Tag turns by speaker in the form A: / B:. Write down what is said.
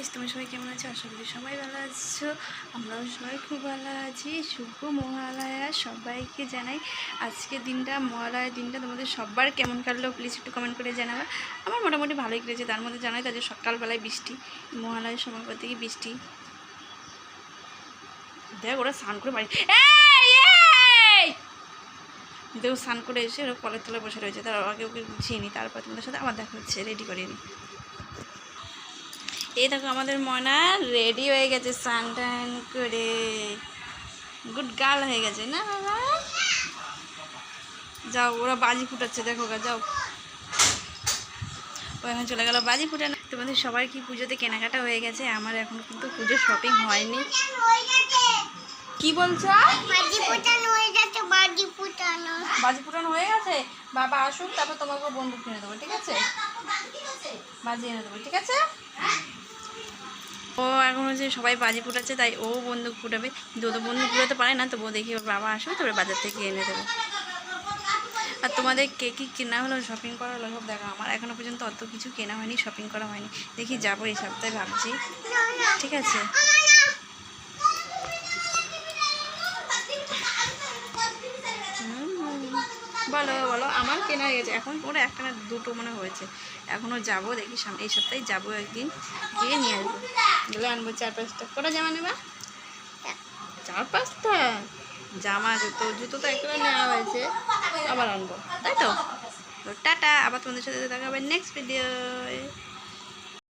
A: Guys, তুমি সবাই কেমন আছো? আশা করি সবাই ভালো আছো। আমরাও সবাই খুব ভালো আছি। শুভ মহালয়া সবাইকে জানাই। আজকে দিনটা, মহালয়ার দিনটা তোমাদের সবার কেমন কাটলো প্লিজ একটু কমেন্ট করে জানাবা। আমার মোটামুটি ভালোই কেটেছে, তার মধ্যে জানাই তাদের সকালবেলায় বৃষ্টি, মহালয়ার সময় থেকে বৃষ্টি। দেখ ওরা স্নান করে বাড়ি দেখো স্নান করে এসে ওরা কলের তলায় বসে রয়েছে, তার আগে ওকে গুছিয়ে নি, তারপর তোমাদের সাথে আবার দেখা হচ্ছে, রেডি করে নি। এই দেখো আমাদের ময়না রেডি হয়ে গেছে স্নান টান করে, গুড গার্ল হয়ে গেছে না বাবা? যাও, ওরা বাজি ফুটাচ্ছে, দেখো গা, যাও। ও এখন চলে গেল বাজি ফুটানো। তোমাদের সবার কি পুজোতে কেনাকাটা হয়ে গেছে? আমার এখন কিন্তু পুজোর শপিং হয়নি। কি বলছো? বাজি ফুটানো হয়ে গেছে। বাবা আসুক, তারপর তোমাকে বন্দুক কিনে দেবো, ঠিক আছে? বাজি এনে দেবো, ঠিক আছে? ও এখন হচ্ছে সবাই বাজি ফুটাচ্ছে, তাই ও বন্দুক ফুটাবে, কিন্তু ও তো বন্দুক ফুটাতে পারে না। তো ও দেখি ওর বাবা আসবে, তারপরে বাজার থেকে এনে দেবো। আর তোমাদের কে কী কেনা হলো, শপিং করা হলো সব দেখো। আমার এখনও পর্যন্ত অত কিছু কেনা হয়নি, শপিং করা হয়নি। দেখি যাবো এই সপ্তাহে ভাবছি, ঠিক আছে? বলো বলো, আমার কেনা হয়ে গেছে। এখন ওরা একটা না দুটো মনে হয়েছে, এখনও যাবো, দেখি সামনে এই সপ্তাহে যাবো একদিন, গিয়ে নিয়ে আসবো। গেলে আনবো 4-5টা। কটা জামা নেবা? 4-5টা জামা। জুতো তো একটা নেওয়া হয়েছে, আবার আনবো, তাই তো? টাটা, আবার তোমাদের সাথে দেখা হবে নেক্সট ভিডিও।